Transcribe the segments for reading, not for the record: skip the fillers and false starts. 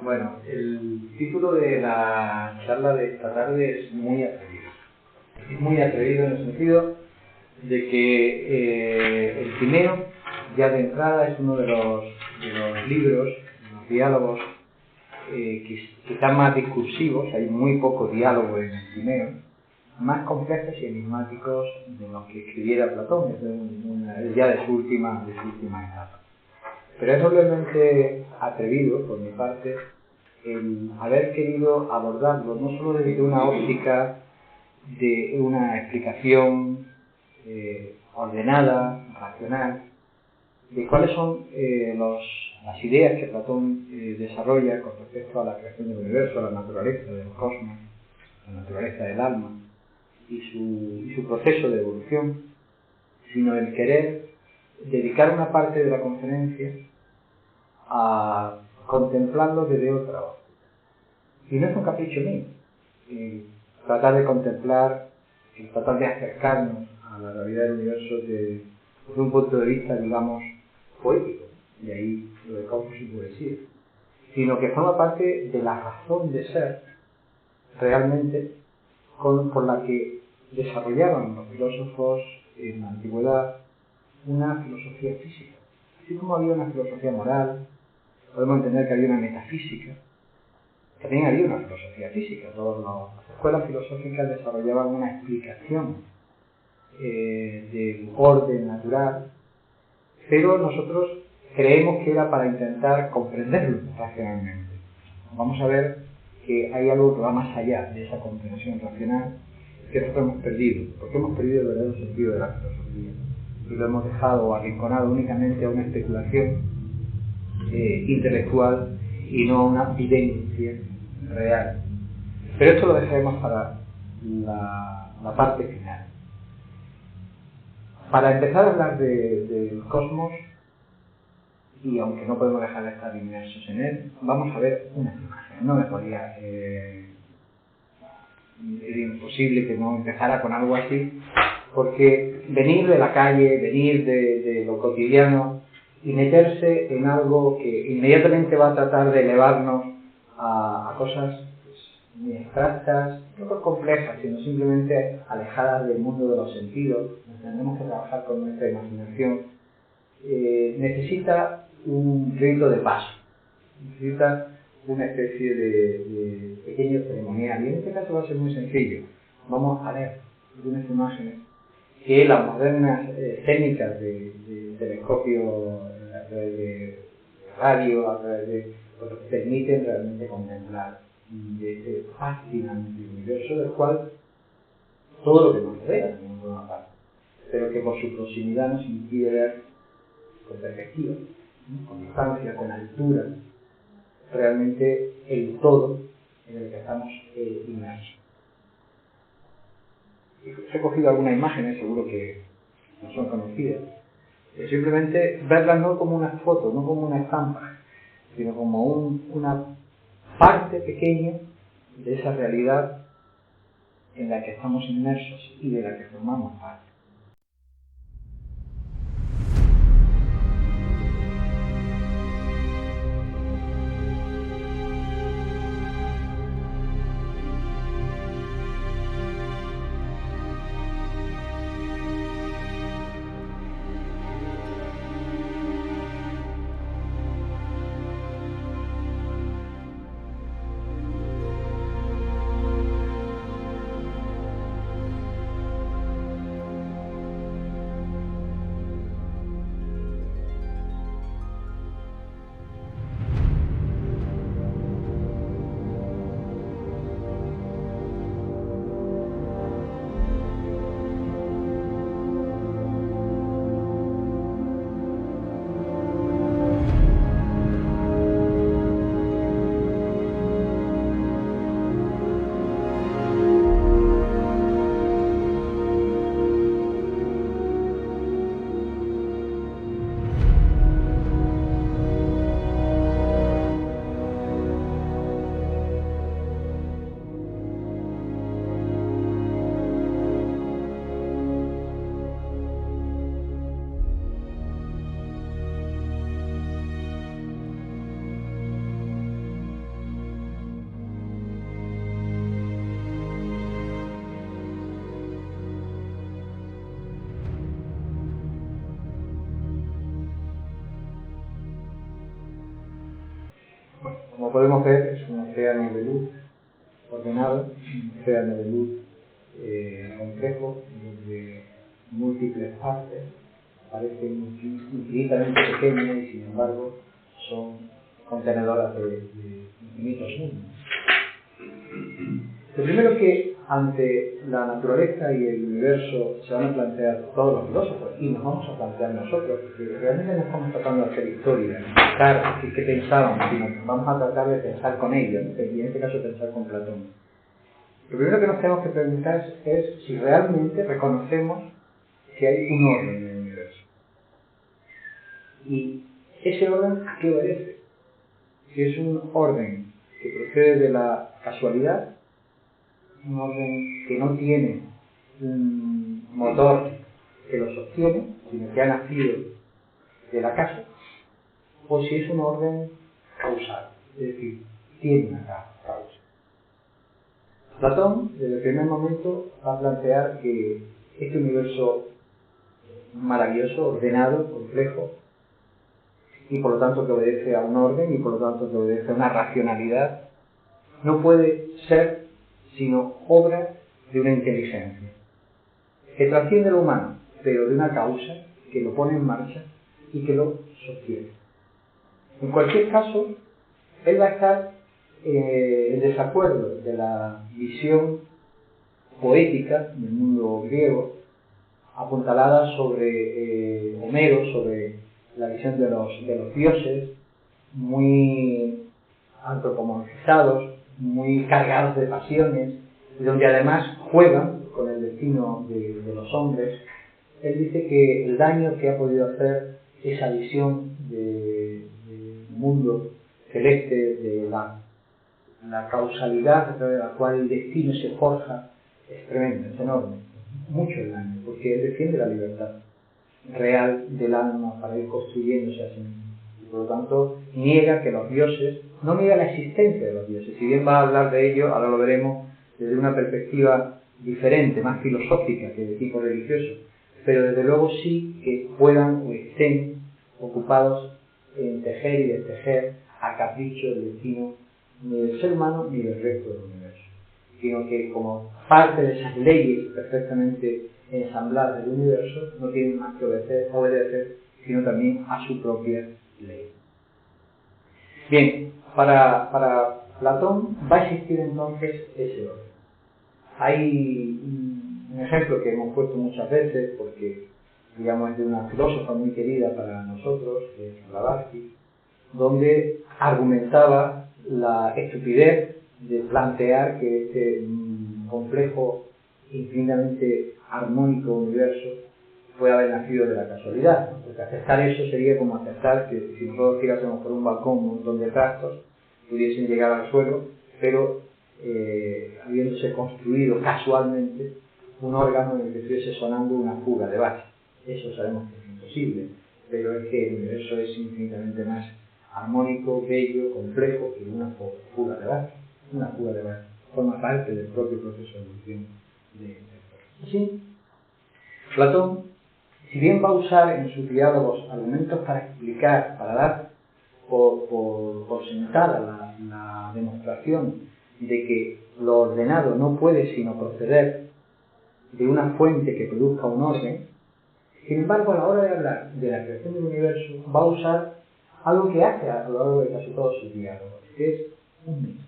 Bueno, el título de la charla de esta tarde es muy atrevido. Es muy atrevido en el sentido de que el Timeo, ya de entrada, es uno de los libros, de los diálogos que están más discursivos. Hay muy poco diálogo en el Timeo, más complejos y enigmáticos de los que escribiera Platón, ya de su última etapa. Pero es doblemente atrevido, por mi parte, el haber querido abordarlo, no solo desde una óptica de una explicación ordenada, racional, de cuáles son las ideas que Platón desarrolla con respecto a la creación del universo, a la naturaleza del cosmos, la naturaleza del alma y su proceso de evolución, sino el querer dedicar una parte de la conferencia a contemplarlo desde otra óptica. Y no es un capricho mío, tratar de contemplar, tratar de acercarnos a la realidad del universo desde un punto de vista, digamos, poético, y ahí lo de cosmos y poesía, sino que forma parte de la razón de ser realmente por la que desarrollaban los filósofos en la antigüedad una filosofía física. Así como había una filosofía moral, podemos entender que había una metafísica, también había una filosofía física. Todas las escuelas filosóficas desarrollaban una explicación del orden natural, pero nosotros creemos que era para intentar comprenderlo racionalmente. Vamos a ver que hay algo que va más allá de esa comprensión racional que nosotros hemos perdido, porque hemos perdido el verdadero sentido de la filosofía y lo hemos dejado arrinconado únicamente a una especulación intelectual y no a una vivencia real. Pero esto lo dejaremos para la parte final. Para empezar a hablar del cosmos, y aunque no podemos dejar de estar inmersos en él, vamos a ver unas imágenes. No me podía... era imposible que no empezara con algo así, porque venir de la calle, venir de lo cotidiano y meterse en algo que inmediatamente va a tratar de elevarnos a cosas muy abstractas, no tan complejas, sino simplemente alejadas del mundo de los sentidos. Tenemos que trabajar con nuestra imaginación. Necesita un rito de paso, necesita una especie de pequeño ceremonial, y en este caso va a ser muy sencillo. Vamos a ver algunas imágenes que las modernas técnicas de telescopio a través de radio, a través de lo que permiten realmente contemplar de este fascinante universo del cual todo lo que nos rodea en ninguna parte, pero que por su proximidad nos impide ver con perspectiva, ¿no? Con distancia, con altura, realmente el todo en el que estamos inmersos. He cogido algunas imágenes, seguro que no son conocidas. Simplemente verlas no como una foto, no como una estampa, sino como una parte pequeña de esa realidad en la que estamos inmersos y de la que formamos parte. Bueno, como podemos ver, es un océano de luz ordenado, un océano de luz complejo, donde múltiples partes parecen infinitamente pequeñas y sin embargo son contenedoras de infinitos mundos. Lo primero que ante la naturaleza y el universo se van a plantear todos los filósofos, y nos vamos a plantear nosotros, porque realmente no estamos tratando de hacer historia, de buscar qué pensábamos, sino que vamos a tratar de pensar con ellos, y en este caso pensar con Platón. Lo primero que nos tenemos que preguntar es si realmente reconocemos que hay un orden en el universo. Y ese orden, ¿a qué obedece? Si es un orden que procede de la casualidad, un orden que no tiene un motor que lo sostiene, sino que ha nacido del acaso, o si es un orden causal, es decir, tiene una causa. Platón, desde el primer momento, va a plantear que este universo maravilloso, ordenado, complejo, y por lo tanto que obedece a un orden y por lo tanto que obedece a una racionalidad, no puede ser sino obra de una inteligencia que trasciende lo humano, pero de una causa que lo pone en marcha y que lo sostiene. En cualquier caso, él va a estar en desacuerdo de la visión poética del mundo griego, apuntalada sobre Homero, sobre la visión de los dioses, muy antropomorfizados, muy cargados de pasiones, y donde además juegan con el destino de los hombres. Él dice que el daño que ha podido hacer esa visión del mundo celeste, de la causalidad a través de la cual el destino se forja, es tremendo, es enorme, mucho el daño, porque él defiende la libertad real del alma para ir construyéndose a sí mismo. Y por lo tanto niega que los dioses, no niega la existencia de los dioses, si bien va a hablar de ello, ahora lo veremos desde una perspectiva diferente, más filosófica que de tipo religioso, pero desde luego sí que puedan o estén ocupados en tejer y destejer a capricho el destino ni del ser humano ni del resto del universo, sino que como parte de esas leyes perfectamente ensambladas del universo no tienen más que obedecer, sino también a su propia ley. Bien, para Platón va a existir entonces ese orden. Hay un ejemplo que hemos puesto muchas veces, porque digamos es de una filósofa muy querida para nosotros, que es Blavatsky, donde argumentaba la estupidez de plantear que este complejo, infinitamente armónico universo puede haber nacido de la casualidad, ¿no? Porque aceptar eso sería como aceptar que si nosotros tirásemos por un balcón un montón de trastos, pudiesen llegar al suelo, pero habiéndose construido casualmente un órgano en el que estuviese sonando una fuga de base. Eso sabemos que es imposible, pero es que el universo es infinitamente más armónico, bello, complejo que una fuga de base. Una fuga de base forma parte del propio proceso de evolución de Así, Platón, si bien va a usar en sus diálogos argumentos para explicar, para dar por sentada la demostración de que lo ordenado no puede sino proceder de una fuente que produzca un orden, sin embargo, a la hora de hablar de la creación del universo, va a usar algo que hace a lo largo de casi todos sus diálogos, que es un mito.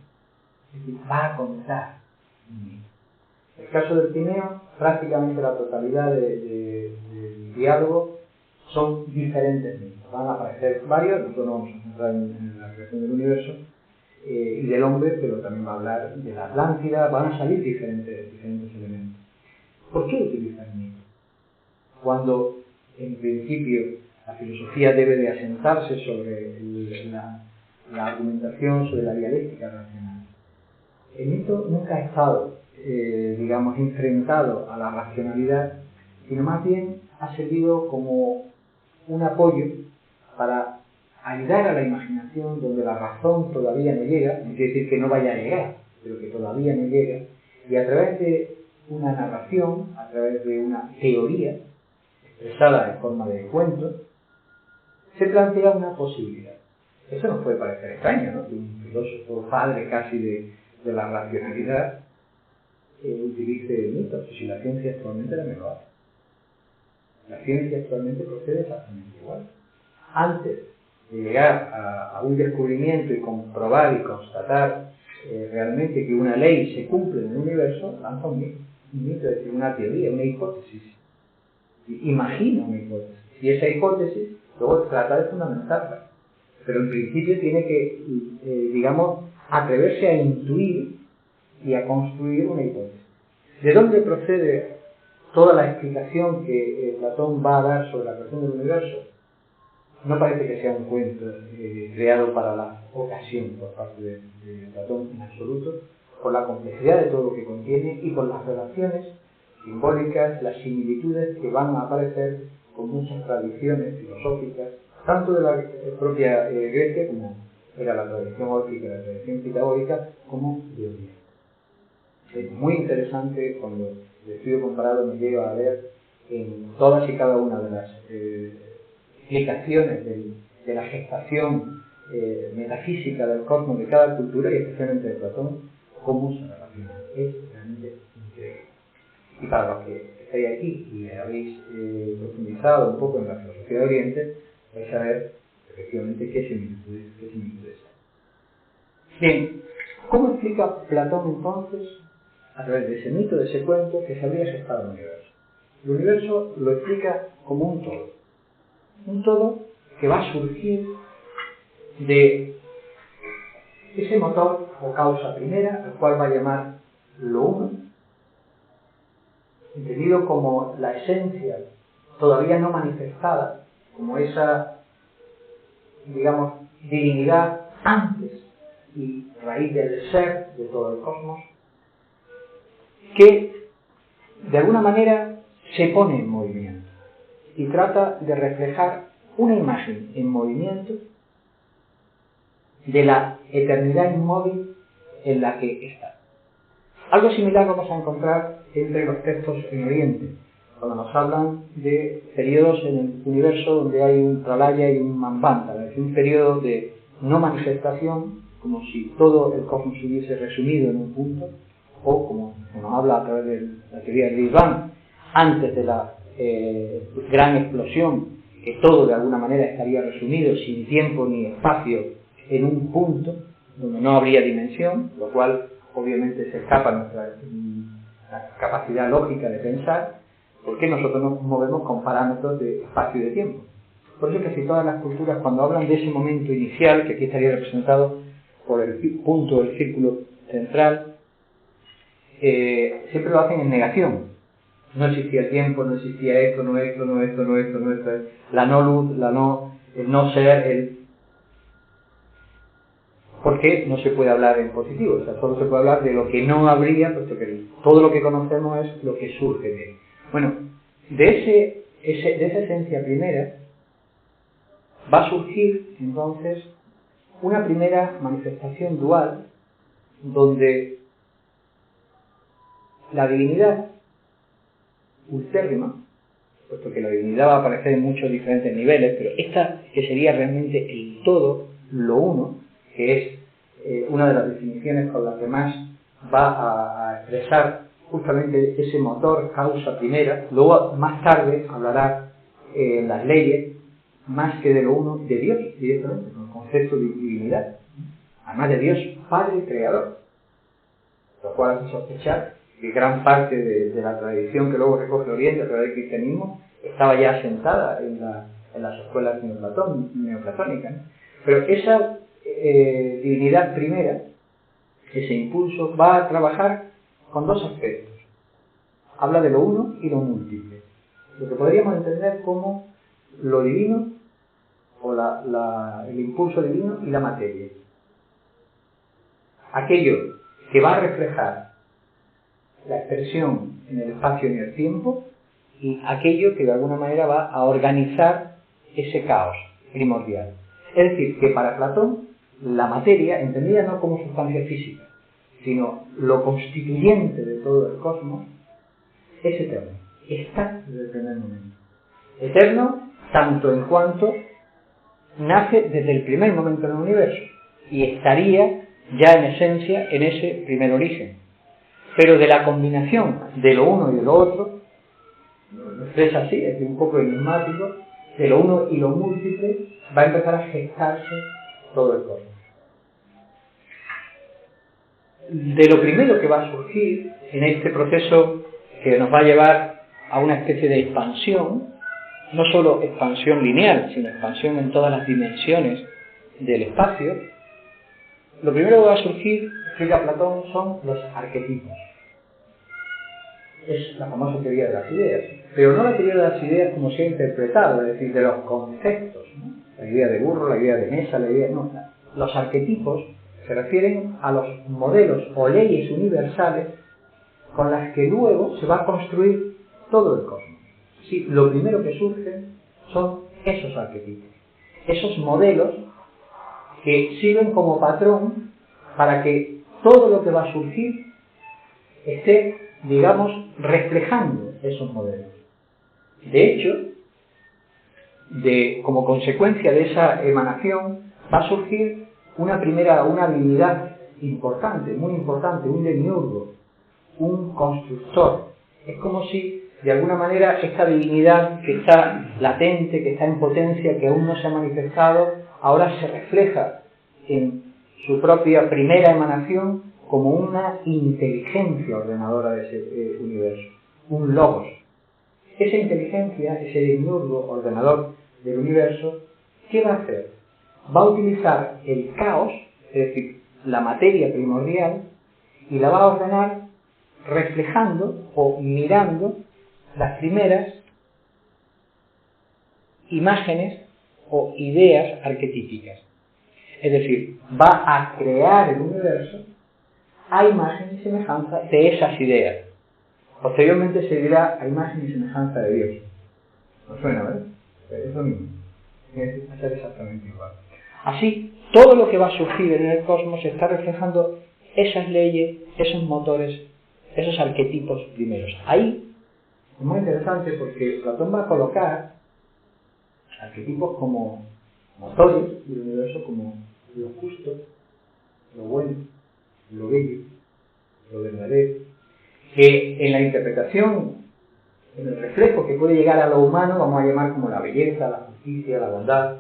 Es decir, va a contar un mito. En el caso del Tineo, prácticamente la totalidad del diálogo son diferentes mitos. Van a aparecer varios, nosotros nos vamos a centrar en la creación del universo y del hombre, pero también va a hablar de la Atlántida, van a salir diferentes elementos. ¿Por qué utiliza el mito? Cuando, en principio, la filosofía debe de asentarse sobre la argumentación, sobre la dialéctica racional. El mito nunca ha estado, enfrentado a la racionalidad, sino más bien ha servido como un apoyo para ayudar a la imaginación donde la razón todavía no llega, no quiere decir que no vaya a llegar, pero que todavía no llega, y a través de una narración, a través de una teoría, expresada en forma de cuento, se plantea una posibilidad. Eso nos puede parecer extraño, ¿no? Que un filósofo padre casi de la racionalidad utilice mitos, si la ciencia actualmente también lo hace. La ciencia actualmente procede exactamente igual. Antes de llegar a un descubrimiento y comprobar y constatar realmente que una ley se cumple en el universo, lanza un mito, es decir, una teoría, una hipótesis. Imagina una hipótesis. Y esa hipótesis luego trata de fundamentarla. Pero en principio tiene que, digamos, atreverse a intuir y a construir una hipótesis. ¿De dónde procede toda la explicación que Platón va a dar sobre la creación del universo? No parece que sea un cuento creado para la ocasión por parte de Platón en absoluto, por la complejidad de todo lo que contiene y por las relaciones simbólicas, las similitudes que van a aparecer con muchas tradiciones filosóficas, tanto de la propia Grecia, como era la tradición órfica, la tradición pitagórica, como de Oriente. Es muy interesante cuando el estudio comparado me lleva a ver en todas y cada una de las explicaciones de la gestación metafísica del cosmos de cada cultura, y especialmente de Platón, cómo se relaciona. Es realmente increíble. Y para los que estáis aquí y habéis profundizado un poco en la filosofía de Oriente, vais a ver efectivamente qué similitudes hay. Bien, ¿cómo explica Platón entonces, a través de ese mito, de ese cuento, que se habría gestado el universo? El universo lo explica como un todo que va a surgir de ese motor o causa primera, al cual va a llamar lo uno, entendido como la esencia todavía no manifestada, como esa, digamos, divinidad antes y raíz del ser de todo el cosmos, que de alguna manera se pone en movimiento y trata de reflejar una imagen en movimiento de la eternidad inmóvil en la que está. Algo similar vamos a encontrar entre los textos en Oriente, cuando nos hablan de periodos en el universo donde hay un pralaya y un manvantara, es decir, un periodo de no manifestación, como si todo el cosmos se hubiese resumido en un punto, o como se nos habla a través de la teoría del Big Bang, antes de la gran explosión, que todo de alguna manera estaría resumido sin tiempo ni espacio en un punto donde no habría dimensión, lo cual obviamente se escapa a nuestra capacidad lógica de pensar, porque nosotros nos movemos con parámetros de espacio y de tiempo. Por eso casi todas las culturas, cuando hablan de ese momento inicial, que aquí estaría representado por el punto del círculo central, siempre lo hacen en negación. No existía tiempo, no existía esto, no esto, no esto, no esto, no esto, la no luz, el no ser, porque no se puede hablar en positivo, o sea, solo se puede hablar de lo que no habría, puesto que todo lo que conocemos es lo que surge de él. Bueno, de esa esencia primera va a surgir entonces una primera manifestación dual, donde la divinidad ultérrima, puesto que la divinidad va a aparecer en muchos diferentes niveles, pero esta que sería realmente el todo, lo uno, que es una de las definiciones con las que más va a expresar justamente ese motor, causa primera. Luego, más tarde, hablará en las leyes, más que de lo uno, de Dios directamente, con el concepto de divinidad, además de Dios Padre Creador, lo cual hace sospechar que gran parte de la tradición que luego recoge Oriente a través del cristianismo estaba ya asentada en las escuelas neoplatónicas, ¿no? Pero esa divinidad primera, ese impulso, va a trabajar con dos aspectos. Habla de lo uno y lo múltiple. Lo que podríamos entender como lo divino, o el impulso divino y la materia. Aquello que va a reflejar la expresión en el espacio y en el tiempo, y aquello que de alguna manera va a organizar ese caos primordial. Es decir, que para Platón la materia, entendida no como sustancia física, sino lo constituyente de todo el cosmos, es eterno, está desde el primer momento. Eterno tanto en cuanto nace desde el primer momento en el universo y estaría ya en esencia en ese primer origen. Pero de la combinación de lo uno y de lo otro, es así, es un poco enigmático, de lo uno y lo múltiple va a empezar a gestarse todo el cosmos. De lo primero que va a surgir en este proceso que nos va a llevar a una especie de expansión, no solo expansión lineal, sino expansión en todas las dimensiones del espacio, lo primero que va a surgir, explica Platón, son los arquetipos. Es la famosa teoría de las ideas, pero no la teoría de las ideas como se ha interpretado, es decir, de los conceptos, ¿no? La idea de burro, la idea de mesa, la idea... No, los arquetipos se refieren a los modelos o leyes universales con las que luego se va a construir todo el cosmos. Sí, lo primero que surge son esos arquetipos, esos modelos que sirven como patrón para que todo lo que va a surgir esté, digamos, reflejando esos modelos. De hecho, como consecuencia de esa emanación, va a surgir una habilidad importante, muy importante, un demiurgo, un constructor. Es como si, de alguna manera, esta divinidad que está latente, que está en potencia, que aún no se ha manifestado, ahora se refleja en su propia primera emanación como una inteligencia ordenadora de ese universo, un logos. Esa inteligencia, ese demiurgo ordenador del universo, ¿qué va a hacer? Va a utilizar el caos, es decir, la materia primordial, y la va a ordenar reflejando o mirando las primeras imágenes o ideas arquetípicas. Es decir, va a crear el universo a imagen y semejanza de esas ideas. Posteriormente se dirá a imagen y semejanza de Dios. ¿No suena, verdad? Es lo mismo. Es hacer exactamente igual. Así, todo lo que va a surgir en el cosmos está reflejando esas leyes, esos motores, esos arquetipos primeros. Ahí es muy interesante porque Platón va a colocar arquetipos como motores del universo, como lo justo, lo bueno, lo bello, lo verdadero, que en la interpretación, en el reflejo que puede llegar a lo humano, vamos a llamar como la belleza, la justicia, la bondad,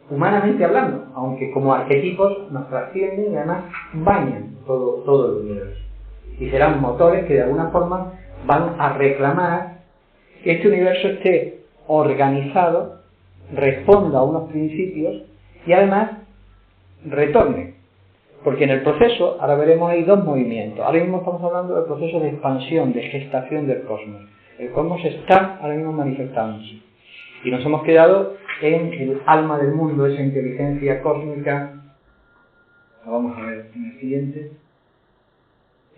humanamente hablando, aunque como arquetipos nos trascienden y además bañan todo el universo. Y serán motores que de alguna forma van a reclamar que este universo esté organizado, responda a unos principios y además retorne. Porque en el proceso, ahora veremos, hay dos movimientos. Ahora mismo estamos hablando del proceso de expansión, de gestación del cosmos. El cosmos está ahora mismo manifestándose. Y nos hemos quedado en el alma del mundo, esa inteligencia cósmica. Lo vamos a ver en el siguiente.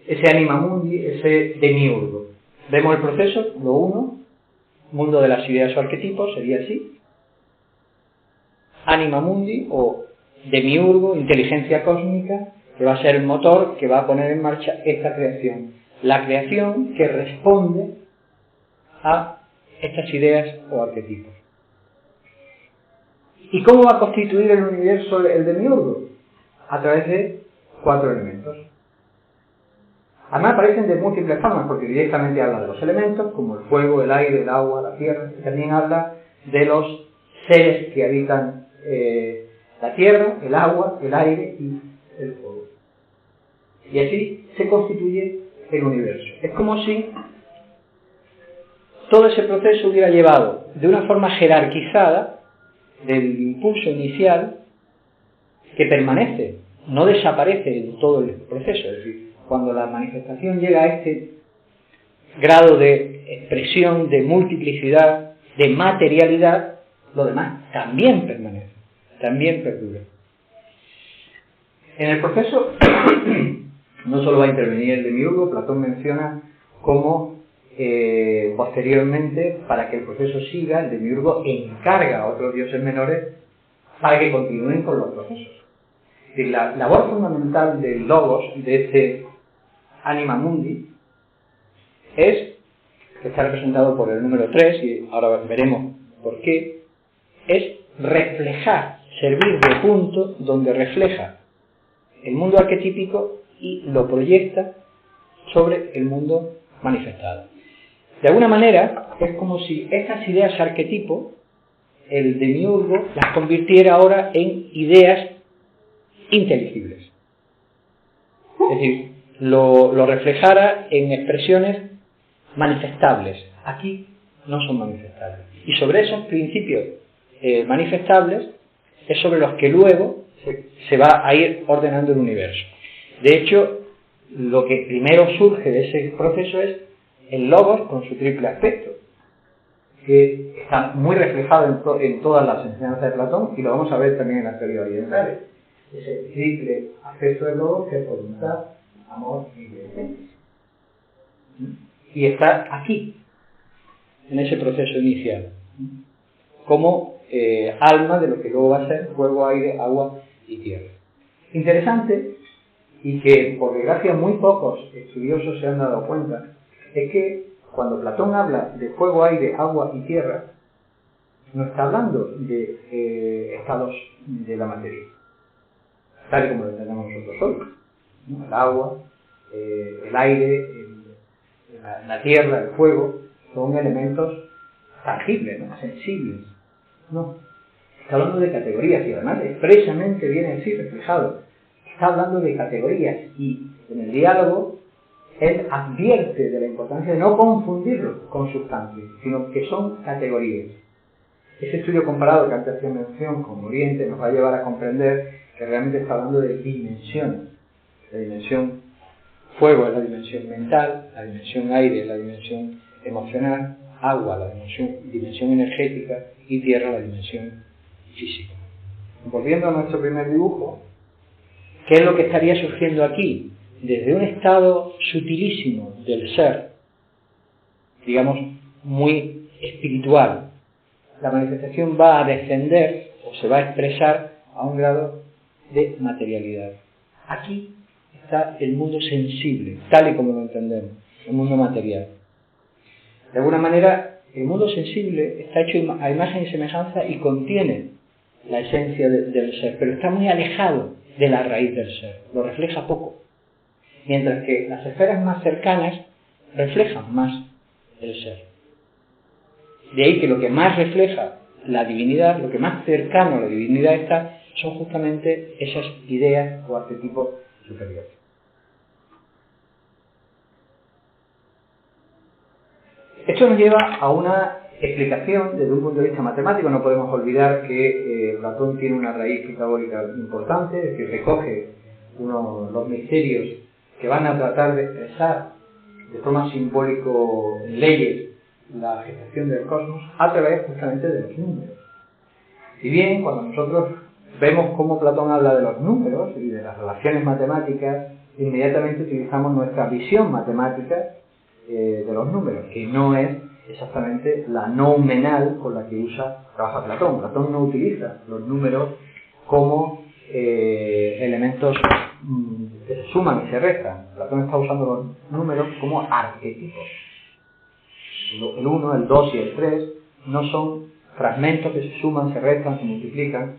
Ese anima mundi, ese demiurgo. Vemos el proceso, lo uno, mundo de las ideas o arquetipos, sería así. Anima mundi o demiurgo, inteligencia cósmica, que va a ser el motor que va a poner en marcha esta creación. La creación que responde a estas ideas o arquetipos. ¿Y cómo va a constituir el universo el demiurgo? A través de 4 elementos. Además aparecen de múltiples formas, porque directamente habla de los elementos, como el fuego, el aire, el agua, la tierra, y también habla de los seres que habitan la tierra, el agua, el aire y el fuego. Y así se constituye el universo. Es como si todo ese proceso hubiera llevado de una forma jerarquizada del impulso inicial que permanece, no desaparece en todo el proceso. Es decir, cuando la manifestación llega a este grado de expresión, de multiplicidad, de materialidad, lo demás también permanece, también perdura. En el proceso no solo va a intervenir el demiurgo, Platón menciona cómo posteriormente, para que el proceso siga, el demiurgo encarga a otros dioses menores para que continúen con los procesos. Es decir, la labor fundamental del logos, de este anima mundi, es, que está representado por el número 3, y ahora veremos por qué, es reflejar, servir de punto donde refleja el mundo arquetípico y lo proyecta sobre el mundo manifestado. De alguna manera, es como si estas ideas arquetipo, el demiurgo las convirtiera ahora en ideas inteligibles. Es decir, lo reflejara en expresiones manifestables. Aquí no son manifestables. Y sobre esos principios manifestables es sobre los que luego se va a ir ordenando el universo. De hecho, lo que primero surge de ese proceso es el logos con su triple aspecto, que está muy reflejado en todas las enseñanzas de Platón, y lo vamos a ver también en las teorías orientales. Ese triple aspecto del logos, que es voluntad, amor y inteligencia. Y está aquí, en ese proceso inicial, como alma de lo que luego va a ser fuego, aire, agua y tierra. Interesante, y que por desgracia muy pocos estudiosos se han dado cuenta, es que cuando Platón habla de fuego, aire, agua y tierra, no está hablando de estados de la materia, tal y como lo entendemos nosotros hoy, ¿no? El agua, el aire, la tierra, el fuego, son elementos tangibles, ¿no? Sensibles. No, está hablando de categorías, y además expresamente viene así reflejado. Está hablando de categorías, y en el diálogo él advierte de la importancia de no confundirlo con sustancias, sino que son categorías. Ese estudio comparado que antes hacía mención con Oriente nos va a llevar a comprender que realmente está hablando de dimensiones. La dimensión fuego es la dimensión mental, la dimensión aire es la dimensión emocional, agua la dimensión energética y tierra la dimensión física. Volviendo a nuestro primer dibujo, ¿qué es lo que estaría surgiendo aquí? Desde un estado sutilísimo del ser, digamos, muy espiritual, la manifestación va a descender o se va a expresar a un grado de materialidad. Aquí está el mundo sensible, tal y como lo entendemos, el mundo material. De alguna manera, el mundo sensible está hecho a imagen y semejanza y contiene la esencia del ser, pero está muy alejado de la raíz del ser, lo refleja poco. Mientras que las esferas más cercanas reflejan más el ser. De ahí que lo que más refleja la divinidad, lo que más cercano a la divinidad está, son justamente esas ideas o arquetipos superiores. Esto nos lleva a una explicación desde un punto de vista matemático. No podemos olvidar que Platón tiene una raíz pitagórica importante, es decir, recoge los misterios que van a tratar de expresar de forma simbólico en leyes la gestación del cosmos a través justamente de los números. Si bien cuando nosotros vemos cómo Platón habla de los números y de las relaciones matemáticas, inmediatamente utilizamos nuestra visión matemática de los números, que no es exactamente la noumenal con la que trabaja Platón. Platón no utiliza los números como elementos que se suman y se restan. Platón está usando los números como arquetipos. El 1, el 2 y el 3 no son fragmentos que se suman, se restan, se multiplican.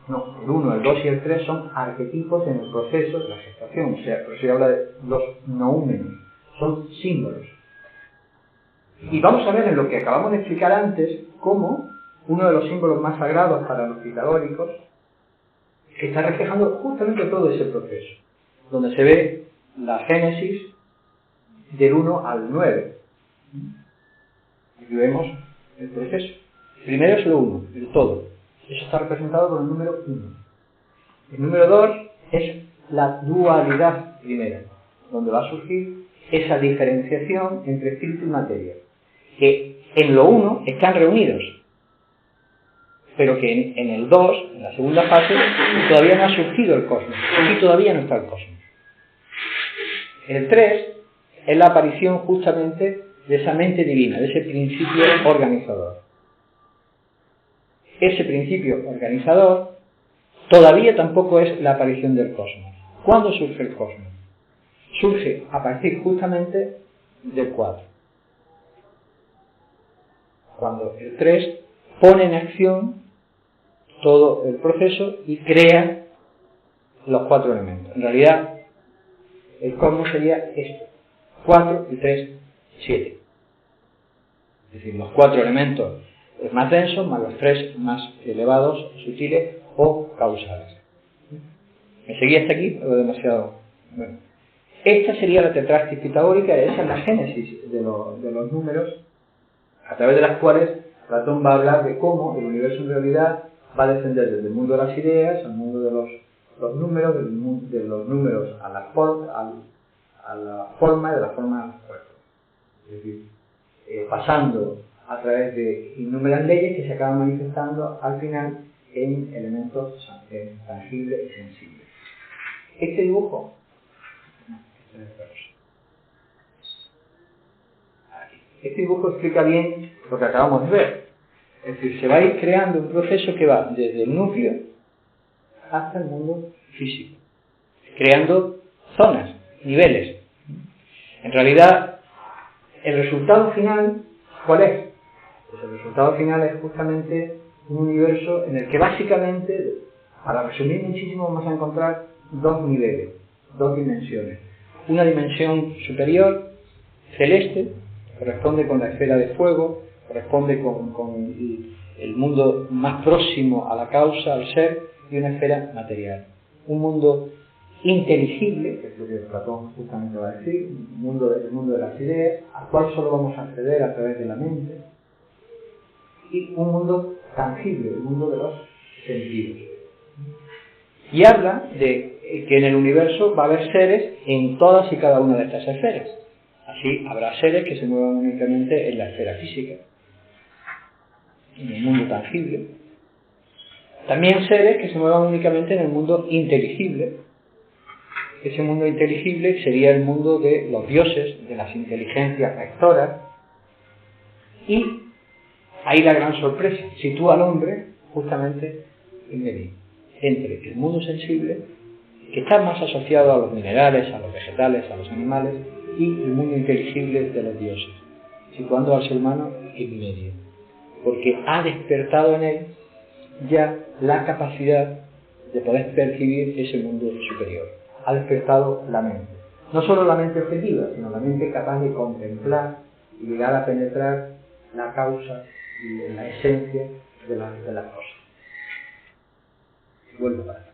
No, el 1, el 2 y el 3 son arquetipos en el proceso de la gestación. O sea, por eso se habla de los noúmenos. Son símbolos. Y vamos a ver en lo que acabamos de explicar antes cómo uno de los símbolos más sagrados para los pitagóricos está reflejando justamente todo ese proceso, donde se ve la génesis del 1 al 9. Aquí vemos el proceso. Primero es lo 1, el todo. Eso está representado por el número 1. El número 2 es la dualidad primera, donde va a surgir esa diferenciación entre espíritu y materia, que en lo 1 están reunidos, pero que en el 2, en la segunda fase, todavía no ha surgido el cosmos. Aquí todavía no está el cosmos. El 3 es la aparición justamente de esa mente divina, de ese principio organizador. Ese principio organizador todavía tampoco es la aparición del cosmos. ¿Cuándo surge el cosmos? Surge a partir justamente del 4. Cuando el 3 pone en acción todo el proceso y crea los 4 elementos. En realidad, el cosmos sería esto: 4 y 3, 7. Es decir, los 4 elementos más densos más los 3 más elevados, sutiles o causales. ¿Me seguí hasta aquí o demasiado? Bueno, esta sería la tetrastis pitagórica, esa es la génesis de los números, a través de las cuales Platón va a hablar de cómo el universo en realidad va a descender desde el mundo de las ideas al mundo de los números, de los números a la forma y de la forma a los cuerpos. Es decir, pasando a través de innumerables leyes que se acaban manifestando al final en elementos tangibles y sensibles. Este dibujo, este dibujo explica bien lo que acabamos de ver. Es decir, se va a ir creando un proceso que va desde el núcleo hasta el mundo físico, creando zonas, niveles. En realidad, el resultado final, ¿cuál es? Pues el resultado final es justamente un universo en el que básicamente, para resumir muchísimo, vamos a encontrar 2 niveles, 2 dimensiones. Una dimensión superior, celeste, corresponde con la esfera de fuego, corresponde con el mundo más próximo a la causa, al ser, y una esfera material. Un mundo inteligible, que es lo que Platón justamente va a decir, el mundo de las ideas, al cual solo vamos a acceder a través de la mente, y un mundo tangible, el mundo de los sentidos. Y habla de que en el universo va a haber seres en todas y cada una de estas esferas. Así habrá seres que se muevan únicamente en la esfera física, en el mundo tangible. También seres que se muevan únicamente en el mundo inteligible. Ese mundo inteligible sería el mundo de los dioses, de las inteligencias rectoras. Y ahí la gran sorpresa, sitúa al hombre justamente en medio, entre el mundo sensible, que está más asociado a los minerales, a los vegetales, a los animales, y el mundo inteligible de los dioses, situando al ser humano en medio, porque ha despertado en él ya la capacidad de poder percibir ese mundo superior. Ha despertado la mente, no solo la mente objetiva, sino la mente capaz de contemplar y llegar a penetrar la causa y la esencia de las cosas. Vuelvo para acá.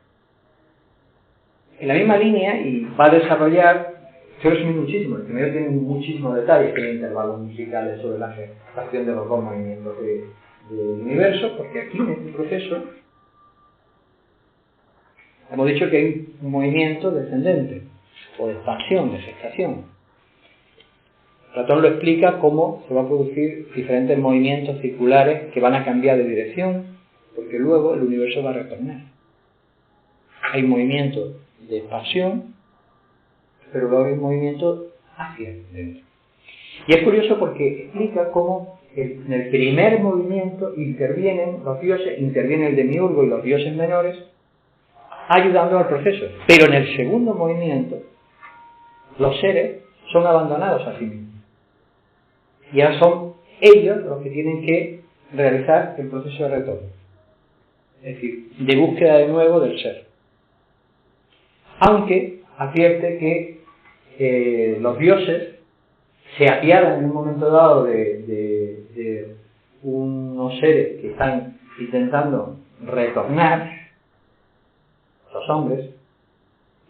En la misma línea, y va a desarrollar, quiero resumir muchísimo, el primero tiene muchísimos detalles, tiene intervalos musicales sobre la gestación de los 2 movimientos del universo, porque aquí en este proceso hemos dicho que hay un movimiento descendente, o de expansión, de gestación. Platón lo explica cómo se van a producir diferentes movimientos circulares que van a cambiar de dirección, porque luego el universo va a retornar. Hay un movimiento de expansión, pero luego hay un movimiento hacia dentro. Y es curioso porque explica cómo en el primer movimiento intervienen los dioses, interviene el demiurgo y los dioses menores, ayudando al proceso. Pero en el segundo movimiento, los seres son abandonados a sí mismos. Y ahora son ellos los que tienen que realizar el proceso de retorno. Es decir, de búsqueda de nuevo del ser. Aunque advierte que los dioses se apiadan en un momento dado de unos seres que están intentando retornar, los hombres,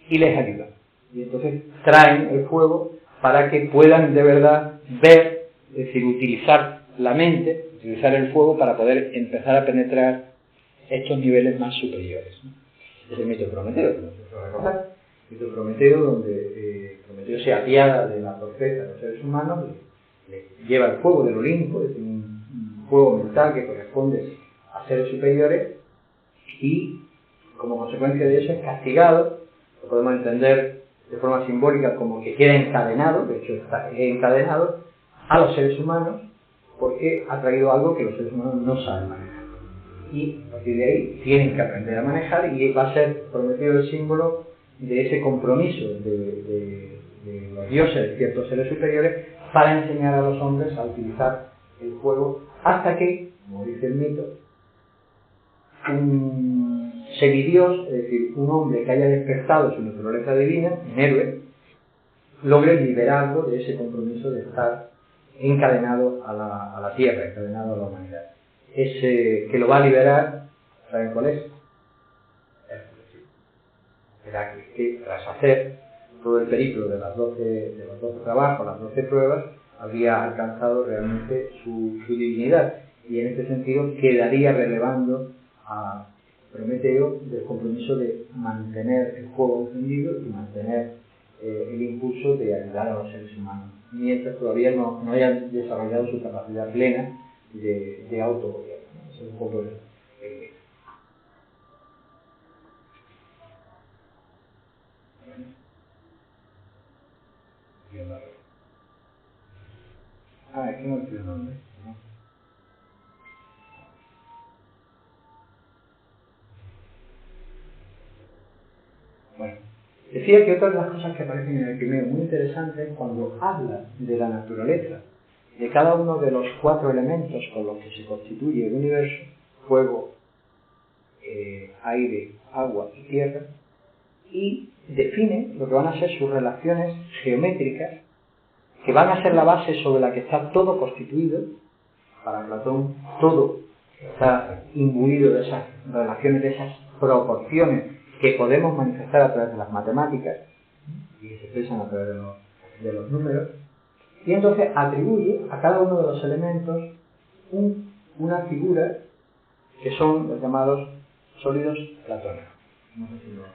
y les ayudan. Y entonces traen el fuego para que puedan de verdad ver, es decir, utilizar la mente, utilizar el fuego para poder empezar a penetrar estos niveles más superiores. Es el mito de Prometeo, que no se puede recordar. El mito de Prometeo, donde Prometeo se apiada de la torpeza de los seres humanos, le lleva el fuego del Olimpo, es decir, un fuego mental que corresponde a seres superiores, y como consecuencia de eso es castigado. Lo podemos entender de forma simbólica como que queda encadenado, de hecho está encadenado a los seres humanos, porque ha traído algo que los seres humanos no saben manejar. Y a partir de ahí tienen que aprender a manejar, y va a ser Prometeo el símbolo de ese compromiso de los dioses, de ciertos seres superiores, para enseñar a los hombres a utilizar el fuego, hasta que, como dice el mito, un semidios, es decir, un hombre que haya despertado su naturaleza divina, un héroe, logre liberarlo de ese compromiso de estar encadenado a la tierra, encadenado a la humanidad. Ese que lo va a liberar, ¿saben cuál es? Heracles, que tras hacer todo el periplo de los 12 trabajos, las 12 pruebas, había alcanzado realmente su divinidad, y en este sentido quedaría relevando a Prometeo del compromiso de mantener el fuego encendido y mantener el impulso de ayudar a los seres humanos, mientras todavía no hayan desarrollado su capacidad plena de autogobierno. Eso es un poco es que no estoy en nombre. Bueno, decía que otra de las cosas que aparecen en el primero muy interesante es cuando habla de la naturaleza, de cada uno de los 4 elementos con los que se constituye el universo: fuego, aire, agua y tierra, y define lo que van a ser sus relaciones geométricas, que van a ser la base sobre la que está todo constituido. Para Platón, todo está imbuido de esas relaciones, de esas proporciones que podemos manifestar a través de las matemáticas y que se expresan a través de los números, y entonces atribuye a cada uno de los elementos una figura que son los llamados sólidos platónicos. No sé si los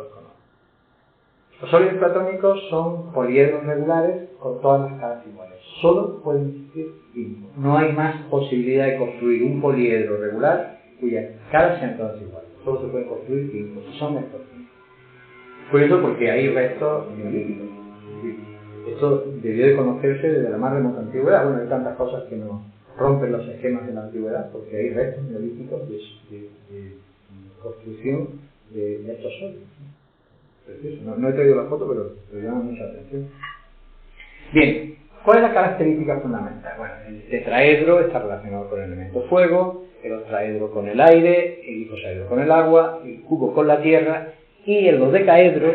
conocen. Los sólidos platónicos son poliedros regulares con todas las caras iguales. Solo pueden existir 5. No hay más posibilidad de construir un poliedro regular cuyas caras sean todas iguales. Solo se pueden construir 5. Son estos 5. Curioso porque hay restos neolíticos. Esto debió de conocerse desde la más remota antigüedad. Bueno, hay tantas cosas que nos rompen los esquemas de la antigüedad, porque hay restos neolíticos de construcción de estos sólidos. Precioso. No he traído la foto, pero llama mucha atención. Bien, ¿cuál es la característica fundamental? Bueno, el tetraedro está relacionado con el elemento fuego, el octaedro con el aire, el icosaedro con el agua, el cubo con la tierra, y el dodecaedro,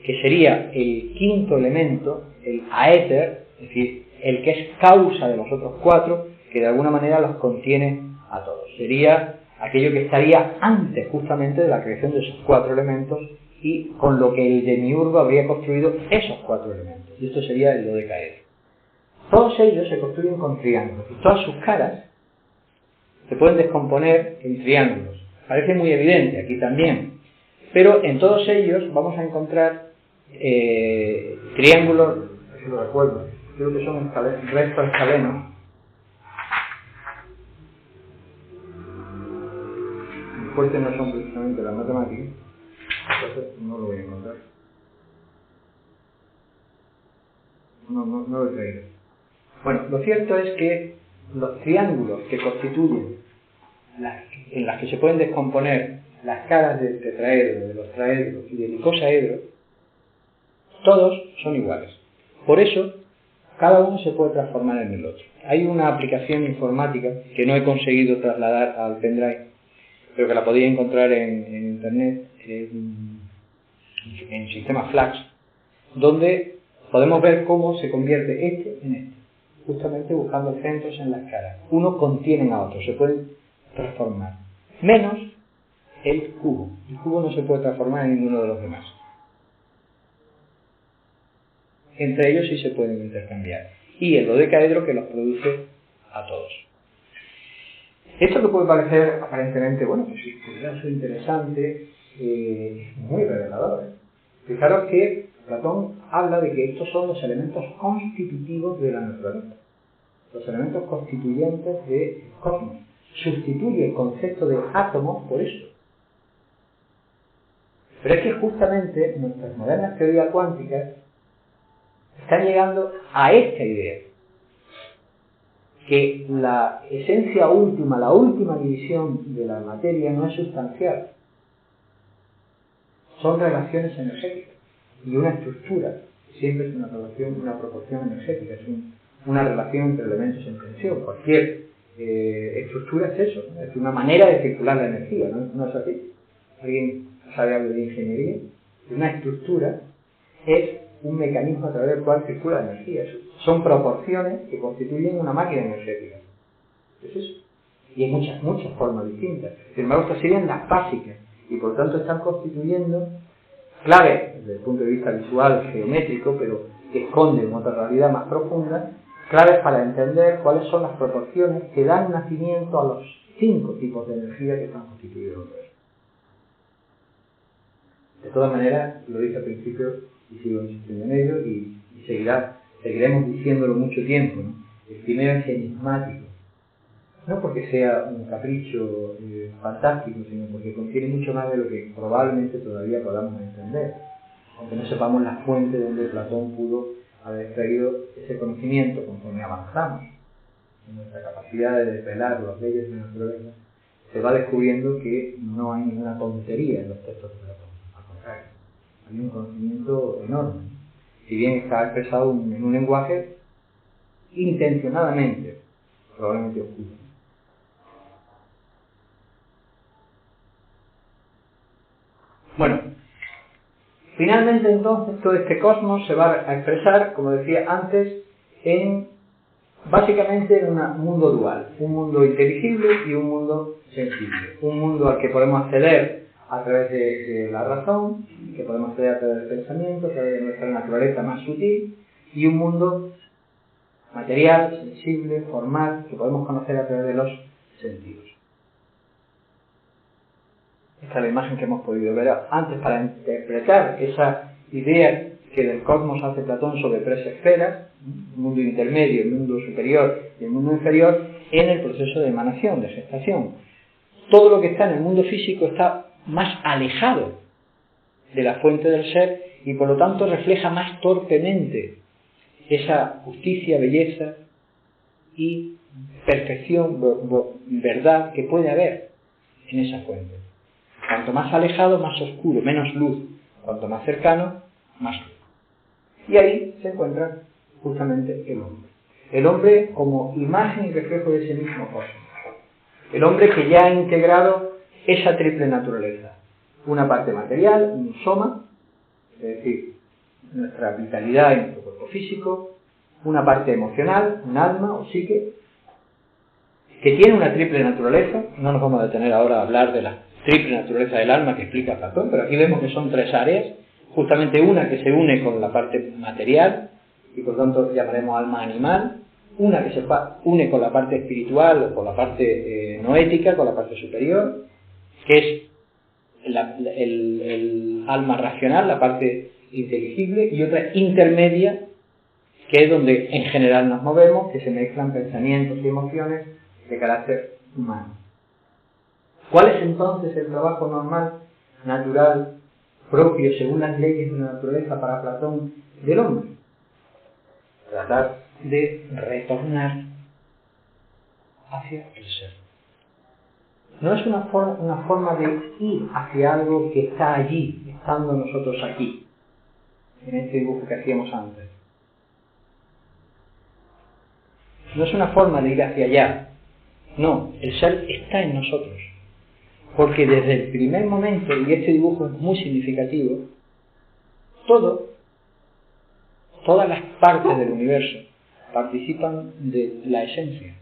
que sería el 5º elemento, el aéter, es decir, el que es causa de los otros 4, que de alguna manera los contiene a todos. Sería aquello que estaría antes justamente de la creación de esos 4 elementos, y con lo que el demiurgo habría construido esos 4 elementos. Y esto sería el dodecaedro. Todos ellos se construyen con triángulos. Y todas sus caras se pueden descomponer en triángulos. Parece muy evidente aquí también. Pero en todos ellos vamos a encontrar triángulos, si lo recuerdo, creo que son rectos escalenos. Mis fuertes no son precisamente las matemáticas. Entonces no lo voy a encontrar. No lo he traído. Bueno, lo cierto es que los triángulos que constituyen, en las que se pueden descomponer las caras del tetraedro, de los traedros y del icosaedro, todos son iguales. Por eso, cada uno se puede transformar en el otro. Hay una aplicación informática que no he conseguido trasladar al pendrive, pero que la podéis encontrar en internet, en sistema Flash, donde podemos ver cómo se convierte este en este, justamente buscando centros en las caras. Uno contienen a otro, se pueden transformar, menos el cubo. El cubo no se puede transformar en ninguno de los demás. Entre ellos sí se pueden intercambiar. Y el dodecaedro, que los produce a todos. Esto que puede parecer aparentemente, bueno, pues es curioso, interesante, muy revelador. Fijaros que Platón habla de que estos son los elementos constitutivos de la naturaleza, los elementos constituyentes del cosmos. Sustituye el concepto de átomos por eso. Pero es que justamente nuestras modernas teorías cuánticas están llegando a esta idea, que la esencia última, la última división de la materia no es sustancial, son relaciones energéticas, y una estructura siempre es una proporción energética, es una relación entre elementos en tensión. Cualquier estructura es eso, ¿no? Es una manera de circular la energía, ¿no es así? ¿Alguien sabe algo de ingeniería? Una estructura es un mecanismo a través del cual circula la energía. Son proporciones que constituyen una máquina energética. Es eso. Y hay muchas formas distintas. Sin embargo, estas serían las básicas y por tanto están constituyendo claves desde el punto de vista visual, geométrico, pero que esconden otra realidad más profunda, claves para entender cuáles son las proporciones que dan nacimiento a los 5 tipos de energía que están constituidos en el universo. De todas maneras, lo dije al principio y sigo insistiendo en ello y seguiremos diciéndolo mucho tiempo, ¿no? El primero es enigmático. No porque sea un capricho fantástico, sino porque contiene mucho más de lo que probablemente todavía podamos entender, aunque no sepamos la fuente donde Platón pudo haber traído ese conocimiento conforme avanzamos en nuestra capacidad de desvelar las leyes de la naturaleza. Se va descubriendo que no hay ninguna tontería en los textos de Platón, al contrario, hay un conocimiento enorme, si bien está expresado en un lenguaje intencionadamente, probablemente oscuro. Bueno, finalmente entonces todo este cosmos se va a expresar, como decía antes, básicamente en un mundo dual, un mundo inteligible y un mundo sensible, un mundo al que podemos acceder a través de la razón, que podemos acceder a través del pensamiento, a través de nuestra naturaleza más sutil, y un mundo material, sensible, formal, que podemos conocer a través de los sentidos. Esta es la imagen que hemos podido ver antes para interpretar esa idea que del cosmos hace Platón sobre 3 esferas, el mundo intermedio, el mundo superior y el mundo inferior, en el proceso de emanación, de gestación. Todo lo que está en el mundo físico está más alejado de la fuente del ser y por lo tanto refleja más torpemente esa justicia, belleza y perfección, verdad que puede haber en esa fuente. Cuanto más alejado, más oscuro, menos luz. Cuanto más cercano, más luz. Y ahí se encuentra justamente el hombre. El hombre como imagen y reflejo de ese mismo cosmos. El hombre que ya ha integrado esa triple naturaleza. Una parte material, un soma, es decir, nuestra vitalidad y nuestro cuerpo físico. Una parte emocional, un alma o psique, que tiene una triple naturaleza. No nos vamos a detener ahora a hablar de la triple naturaleza del alma que explica Platón, pero aquí vemos que son 3 áreas, justamente una que se une con la parte material, y por tanto llamaremos alma animal, una que se une con la parte espiritual o con la parte noética, con la parte superior, que es el alma racional, la parte inteligible, y otra intermedia, que es donde en general nos movemos, que se mezclan pensamientos y emociones de carácter humano. ¿Cuál es entonces el trabajo normal, natural, propio, según las leyes de la naturaleza para Platón del hombre? Tratar de retornar hacia el ser. No es una forma de ir hacia algo que está allí, estando nosotros aquí, en este dibujo que hacíamos antes. No es una forma de ir hacia allá. No, el ser está en nosotros. Porque desde el primer momento, y este dibujo es muy significativo, todas las partes del universo participan de la esencia,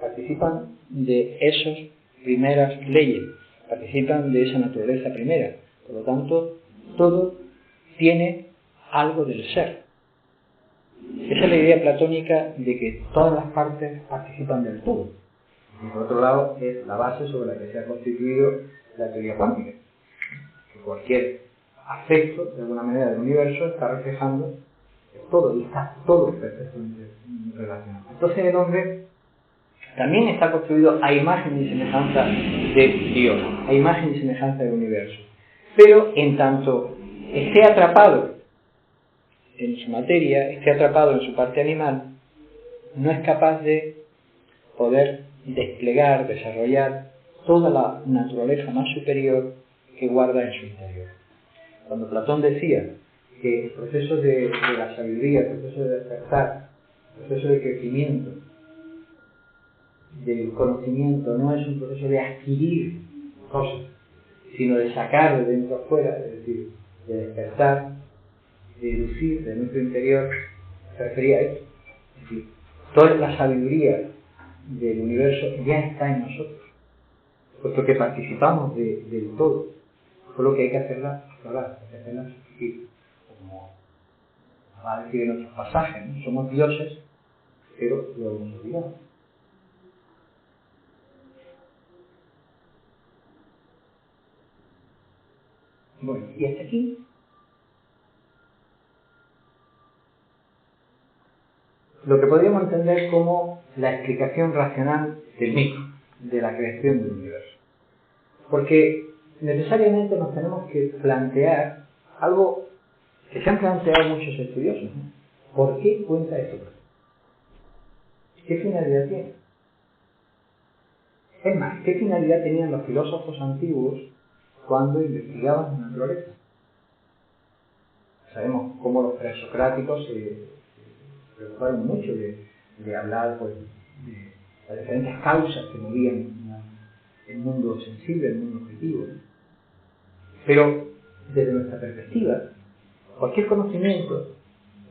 participan de esas primeras leyes, participan de esa naturaleza primera. Por lo tanto, todo tiene algo del ser. Esa es la idea platónica de que todas las partes participan del todo. Y por otro lado, es la base sobre la que se ha constituido la teoría cuántica. Que cualquier aspecto, de alguna manera, del universo está reflejando todo, y está todo perfectamente relacionado. Entonces el hombre también está construido a imagen y semejanza de Dios, a imagen y semejanza del universo. Pero en tanto esté atrapado en su materia, esté atrapado en su parte animal, no es capaz de poder desplegar, desarrollar toda la naturaleza más superior que guarda en su interior. Cuando Platón decía que el proceso de la sabiduría, el proceso de despertar, el proceso de crecimiento, del conocimiento no es un proceso de adquirir cosas, sino de sacar de dentro afuera, es decir, de despertar, de deducir de nuestro interior, se refería a esto. Es decir, toda la sabiduría del universo ya está en nosotros, puesto que participamos del todo. Solo que hay que hacerla aflorar, hay que hacerla surgir, como va a decir en otros pasajes, ¿no? Somos dioses, pero lo hemos olvidado. Bueno, y hasta aquí lo que podríamos entender como la explicación racional del mito, de la creación del universo. Porque necesariamente nos tenemos que plantear algo que se han planteado muchos estudiosos, ¿no? ¿Por qué cuenta esto? ¿Qué finalidad tiene? Es más, ¿qué finalidad tenían los filósofos antiguos cuando investigaban la naturaleza? Sabemos cómo los presocráticos se preocuparon mucho de hablar pues, de las diferentes causas que movían el mundo sensible, el mundo objetivo. Pero desde nuestra perspectiva, cualquier conocimiento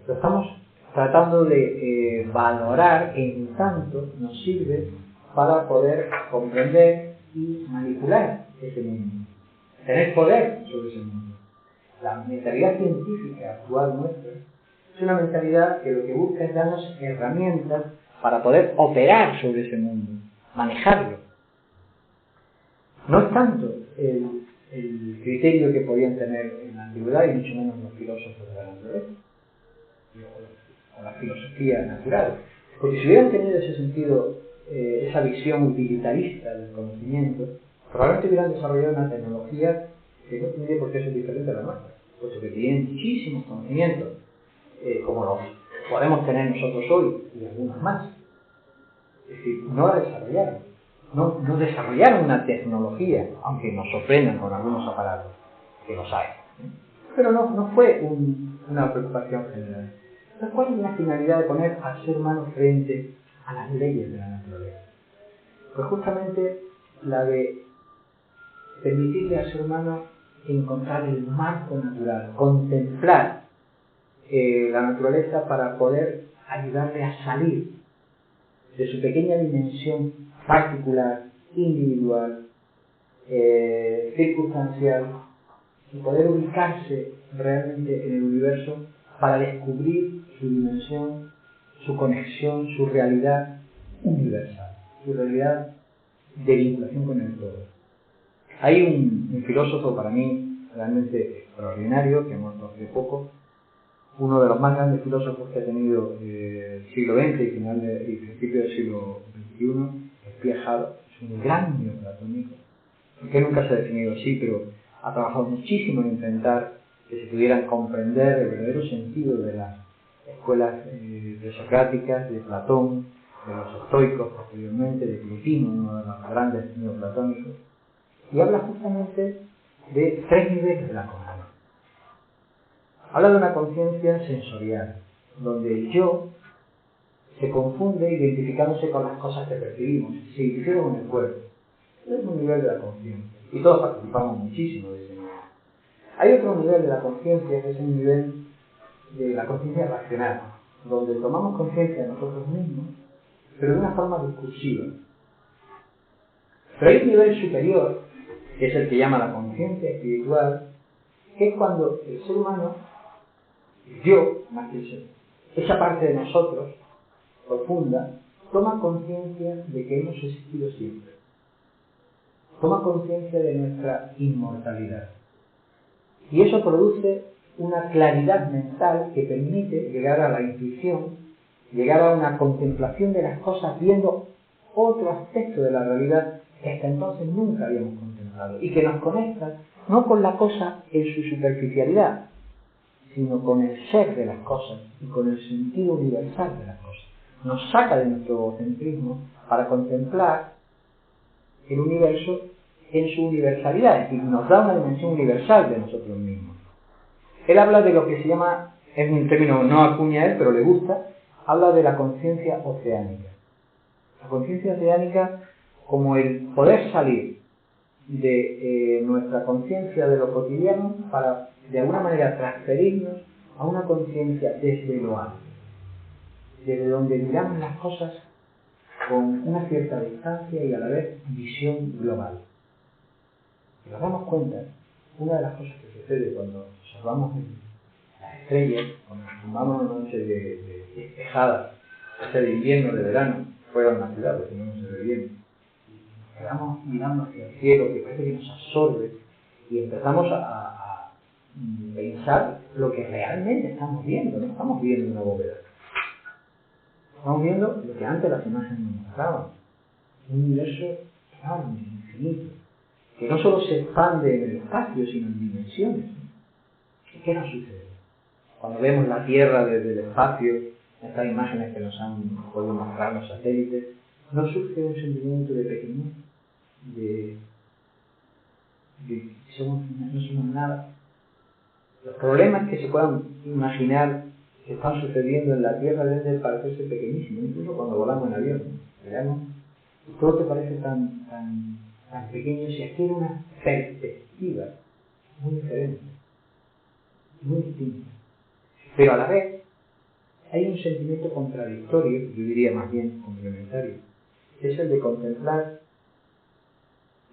lo estamos tratando de valorar en tanto nos sirve para poder comprender y manipular ese mundo, tener poder sobre ese mundo. La mentalidad científica actual nuestra es una mentalidad que lo que busca es darnos herramientas para poder operar sobre ese mundo, manejarlo. No es tanto el criterio que podían tener en la antigüedad y mucho menos los filósofos de la naturaleza o la filosofía natural, porque si hubieran tenido ese sentido, esa visión utilitarista del conocimiento, probablemente hubieran desarrollado una tecnología que no tendría por qué ser diferente a la nuestra, puesto que tienen muchísimos conocimientos, como los podemos tener nosotros hoy y algunos más. Es decir, no la desarrollaron, no desarrollaron una tecnología, aunque nos sorprendan con algunos aparatos, que los hay. Pero no fue una preocupación general. Entonces, ¿cuál es la finalidad de poner al ser humano frente a las leyes de la naturaleza? Pues justamente la de permitirle al ser humano encontrar el marco natural, contemplar la naturaleza para poder ayudarle a salir de su pequeña dimensión particular, individual, circunstancial, y poder ubicarse realmente en el universo para descubrir su dimensión, su conexión, su realidad universal, su realidad de vinculación con el todo. Hay un filósofo para mí realmente extraordinario, que ha muerto hace poco, uno de los más grandes filósofos que ha tenido el siglo XX y principio del siglo XXI, es Piaget. Es un gran neoplatónico, que nunca se ha definido así, pero ha trabajado muchísimo en intentar que se pudieran comprender el verdadero sentido de las escuelas presocráticas, de Platón, de los estoicos posteriormente, de Plotino, uno de los grandes neoplatónicos, y habla justamente de tres niveles de la conciencia. Habla de una conciencia sensorial, donde el yo se confunde identificándose con las cosas que percibimos, se identifica con el cuerpo. Ese es un nivel de la conciencia, y todos participamos muchísimo de ese nivel. Hay otro nivel de la conciencia, que es el nivel de la conciencia racional, donde tomamos conciencia de nosotros mismos, pero de una forma discursiva. Pero hay un nivel superior, que es el que llama la conciencia espiritual, que es cuando el ser humano, yo, más que eso, esa parte de nosotros, profunda, toma conciencia de que hemos existido siempre. Toma conciencia de nuestra inmortalidad. Y eso produce una claridad mental que permite llegar a la intuición, llegar a una contemplación de las cosas viendo otro aspecto de la realidad que hasta entonces nunca habíamos contemplado y que nos conecta no con la cosa en su superficialidad, sino con el ser de las cosas y con el sentido universal de las cosas. Nos saca de nuestro egocentrismo para contemplar el universo en su universalidad, es decir, nos da una dimensión universal de nosotros mismos. Él habla de lo que se llama, es un término no acuña él, pero le gusta, habla de la conciencia oceánica. La conciencia oceánica como el poder salir de nuestra conciencia de lo cotidiano para de alguna manera transferirnos a una conciencia desde lo alto, desde donde miramos las cosas con una cierta distancia y a la vez visión global. Si nos damos cuenta, una de las cosas que sucede cuando observamos las estrellas, cuando nos tomamos una noche de despejada, ya sea de invierno o de verano, fuera de una ciudad, porque no se ve bien, nos quedamos mirando hacia el cielo, que parece que nos absorbe, y empezamos a pensar lo que realmente estamos viendo. No estamos viendo una bóveda, estamos viendo lo que antes las imágenes nos mostraban, un universo enorme, infinito, que no solo se expande en el espacio, sino en dimensiones. ¿Y qué nos sucede? Cuando vemos la Tierra desde el espacio, estas imágenes que nos han podido mostrar los satélites, nos surge un sentimiento de pequeñez, de que no somos nada. Los problemas que se puedan imaginar que están sucediendo en la Tierra deben parecerse pequeñísimos, incluso cuando volamos en avión, ¿no? Y todo te parece tan pequeño, si adquiere una perspectiva muy diferente, muy distinta. Pero a la vez hay un sentimiento contradictorio, yo diría más bien complementario, que es el de contemplar,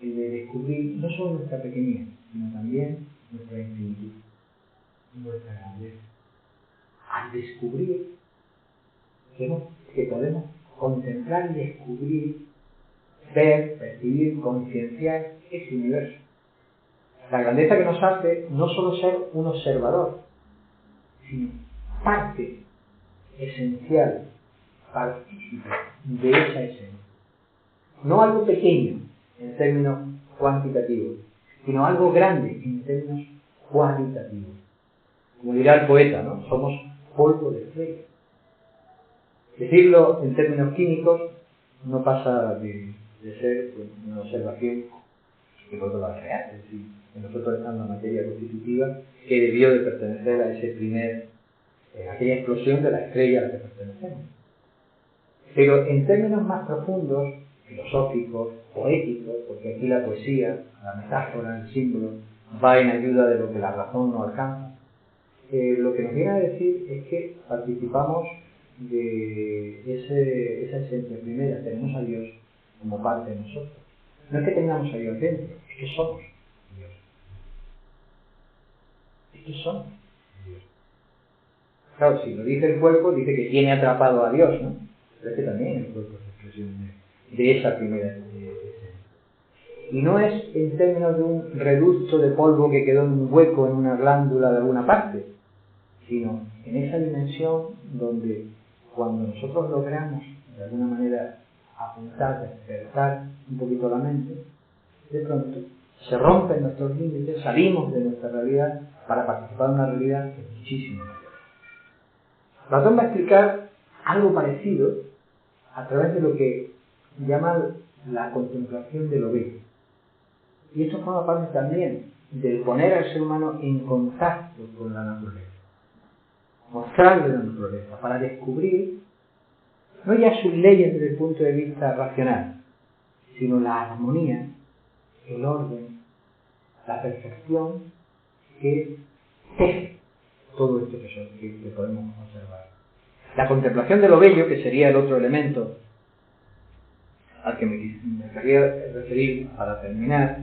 el de descubrir no solo nuestra pequeñez, sino también nuestra infinitud, nuestra grandeza. Al descubrir que podemos contemplar y descubrir, ver, percibir, concienciar ese universo. La grandeza que nos hace no solo ser un observador, sino parte esencial, partícipe de esa esencia. No algo pequeño en términos cuantitativos, sino algo grande en términos cualitativos. Como dirá el poeta, ¿no? Somos polvo de estrella. Decirlo en términos químicos no pasa de ser una observación que por otro lado es real, es decir, en nosotros está una materia constitutiva que debió de pertenecer a ese aquella explosión de la estrella a la que pertenecemos. Pero en términos más profundos, filosóficos, poéticos, porque aquí la poesía, la metáfora, el símbolo, va en ayuda de lo que la razón no alcanza, lo que nos viene a decir es que participamos de esa esencia primera, tenemos a Dios como parte de nosotros. No es que tengamos a Dios dentro, es que somos Dios. Es que somos Dios. Claro, si lo dice el cuerpo, dice que tiene atrapado a Dios, ¿no? Pero es que también el cuerpo es expresión de esa primera esencia. Y no es en términos de un reducto de polvo que quedó en un hueco, en una glándula de alguna parte, sino en esa dimensión donde cuando nosotros logramos de alguna manera apuntar, despertar un poquito la mente, de pronto se rompen nuestros límites, salimos de nuestra realidad para participar en una realidad que es muchísimo mayor. Platón va a explicar algo parecido a través de lo que llama la contemplación de lo bello. Y esto forma parte también del poner al ser humano en contacto con la naturaleza. Mostrarle la naturaleza para descubrir no ya sus leyes desde el punto de vista racional, sino la armonía, el orden, la perfección que teje todo esto que podemos observar. La contemplación de lo bello, que sería el otro elemento al que me quería referir para terminar,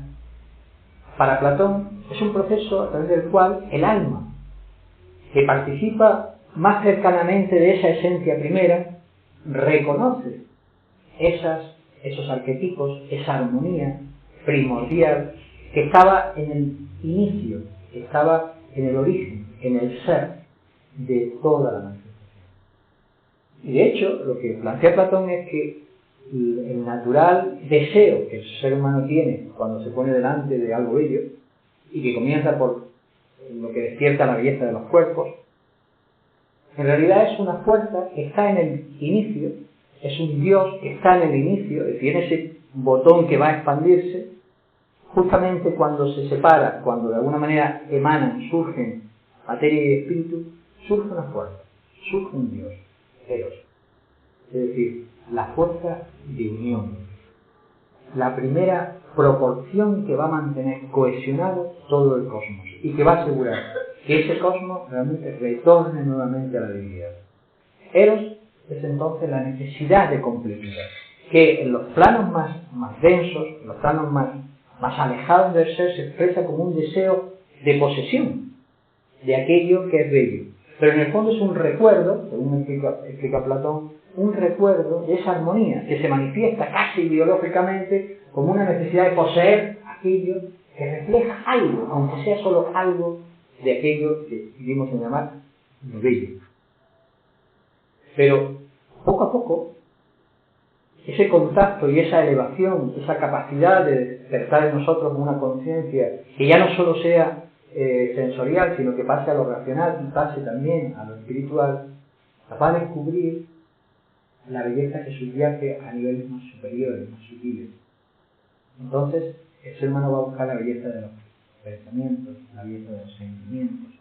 para Platón es un proceso a través del cual el alma, que participa más cercanamente de esa esencia primera, reconoce esos arquetipos, esa armonía primordial que estaba en el inicio, que estaba en el origen, en el ser de toda la manifestación. Y de hecho, lo que plantea Platón es que el natural deseo que el ser humano tiene cuando se pone delante de algo bello, y que comienza por lo que despierta la belleza de los cuerpos, en realidad es una fuerza que está en el inicio, es un Dios que está en el inicio, es decir, en ese botón que va a expandirse, justamente cuando se separa, cuando de alguna manera emanan, surgen materia y espíritu, surge una fuerza, surge un Dios, Eros. Es decir, la fuerza de unión, la primera proporción que va a mantener cohesionado todo el cosmos y que va a asegurar que ese cosmos realmente retorne nuevamente a la divinidad. Eros es entonces la necesidad de completud, que en los planos más densos, en los planos más alejados del ser, se expresa como un deseo de posesión de aquello que es bello. Pero en el fondo es un recuerdo, según explica Platón, un recuerdo de esa armonía que se manifiesta casi biológicamente como una necesidad de poseer aquello que refleja algo, aunque sea solo algo de aquello que vimos en llamar lo bello. Pero poco a poco, ese contacto y esa elevación, esa capacidad de despertar en nosotros una conciencia que ya no solo sea sensorial, sino que pase a lo racional y pase también a lo espiritual, va a descubrir la belleza que subyace a niveles más superiores, más sutiles. Entonces, el ser humano va a buscar la belleza de los pensamientos, la belleza de los sentimientos,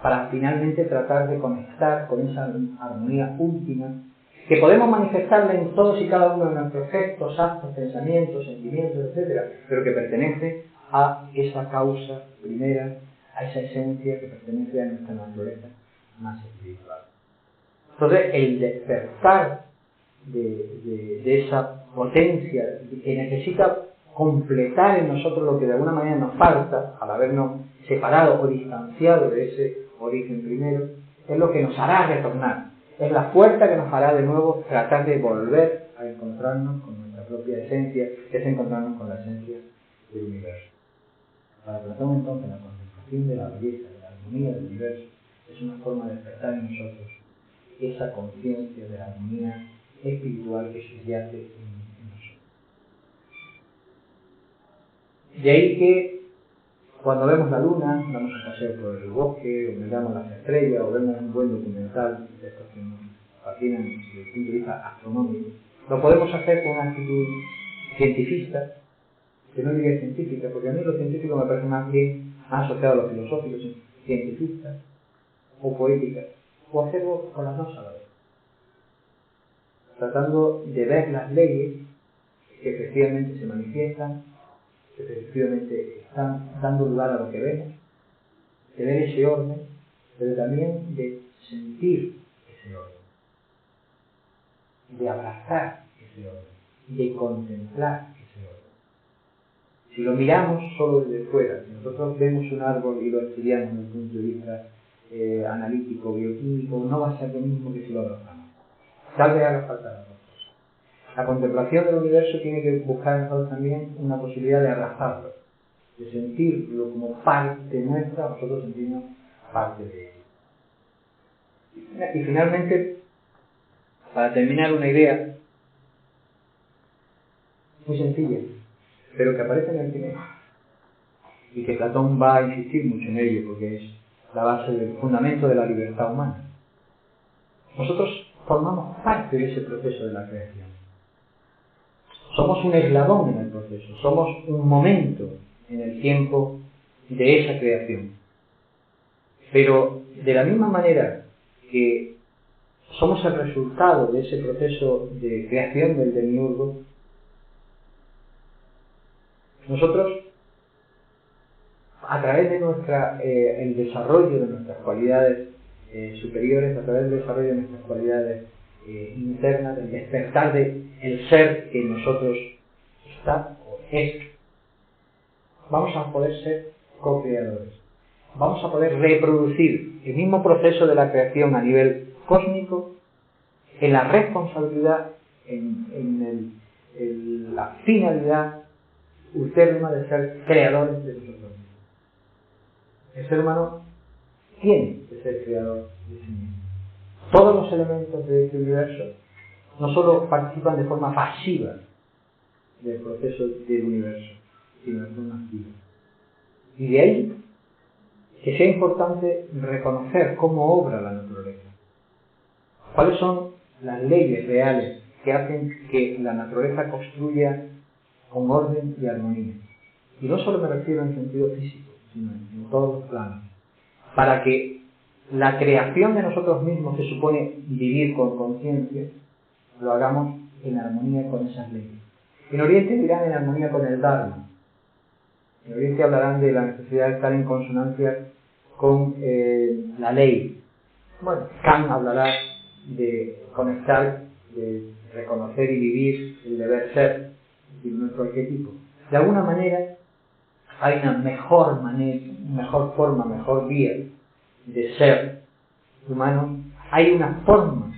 para finalmente tratar de conectar con esa armonía última que podemos manifestarla en todos y cada uno de nuestros gestos, actos, pensamientos, sentimientos, etc., pero que pertenece a esa causa primera, a esa esencia que pertenece a nuestra naturaleza más espiritual. Entonces, el despertar de esa potencia que necesita completar en nosotros lo que de alguna manera nos falta, al habernos separado o distanciado de ese origen primero, es lo que nos hará retornar. Es la fuerza que nos hará de nuevo tratar de volver a encontrarnos con nuestra propia esencia, que es encontrarnos con la esencia del universo. Para Platón, entonces, la contemplación de la belleza, de la armonía del universo, es una forma de despertar en nosotros esa conciencia de la armonía espiritual que subyace en nosotros. De ahí que cuando vemos la luna, damos un paseo por el bosque, o miramos las estrellas, o vemos un buen documental de estos que nos fascinan desde el punto de vista astronómico, lo podemos hacer con una actitud cientifista, que no diría científica, porque a mí lo científico me parece más bien asociado a lo filosófico, cientifista, o poética, o hacerlo con las dos a la vez, tratando de ver las leyes que efectivamente se manifiestan, que efectivamente están dando lugar a lo que vemos, de ver ese orden, pero también de sentir ese orden, de abrazar ese orden, de contemplar ese orden. Si lo miramos solo desde fuera, si nosotros vemos un árbol y lo estudiamos desde el punto de vista analítico, bioquímico, no va a ser lo mismo que si lo abrazamos. Tal vez haga falta las dos cosas. La contemplación del universo tiene que buscar en nosotros también una posibilidad de abrazarlo, de sentirlo como parte nuestra, nosotros sentimos parte de él. Y finalmente, para terminar, una idea muy sencilla, pero que aparece en el primero, y que Platón va a insistir mucho en ello, porque es la base del fundamento de la libertad humana. Nosotros formamos parte de ese proceso de la creación. Somos un eslabón en el proceso, somos un momento en el tiempo de esa creación. Pero de la misma manera que somos el resultado de ese proceso de creación del demiurgo, nosotros, a través de el desarrollo de nuestras cualidades superiores, a través del desarrollo de nuestras cualidades internas, del despertar del ser que en nosotros está o es, vamos a poder ser co-creadores. Vamos a poder reproducir el mismo proceso de la creación a nivel cósmico en la responsabilidad, en la finalidad ultérrima de ser creadores de nosotros mismos. El ser humano tiene que ser creador de sí mismo. Todos los elementos de este universo no solo participan de forma pasiva del proceso del universo, sino de forma activa. Y de ahí que sea importante reconocer cómo obra la naturaleza. ¿Cuáles son las leyes reales que hacen que la naturaleza construya con orden y armonía? Y no solo me refiero en sentido físico, sino en todos los planos. Para que la creación de nosotros mismos, que supone vivir con conciencia, lo hagamos en armonía con esas leyes. En Oriente dirán en armonía con el Dharma. En Oriente hablarán de la necesidad de estar en consonancia con la ley. Bueno, Kant hablará de conectar, de reconocer y vivir el deber ser, es decir, nuestro arquetipo. De alguna manera hay una mejor forma, mejor vía de ser humano. Hay una forma,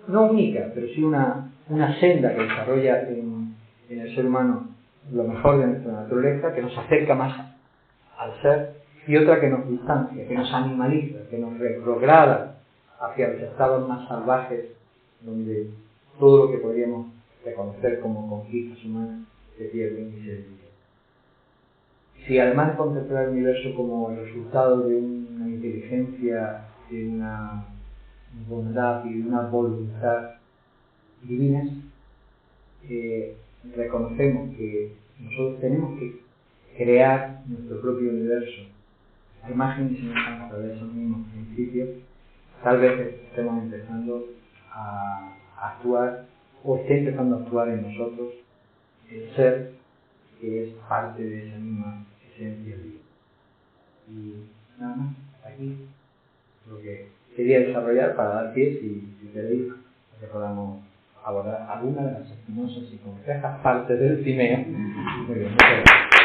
no única, pero sí una senda que desarrolla en el ser humano lo mejor de nuestra naturaleza, que nos acerca más al ser, y otra que nos distancia, que nos animaliza, que nos retrograda hacia los estados más salvajes, donde todo lo que podríamos reconocer como conquistas humanas se pierde y se desvía. Si además de contemplar el universo como el resultado de una inteligencia, de una bondad y de una voluntad divinas, reconocemos que nosotros tenemos que crear nuestro propio universo a imagen y semejanza de esos mismos principios, tal vez estemos empezando a actuar o esté empezando a actuar en nosotros el ser que es parte de esa misma esencia viva. Y nada más, aquí lo que quería desarrollar para dar pie, si queréis, que podamos abordar alguna de las espinosas y complejas partes del Timeo. Muy bien, muchas gracias.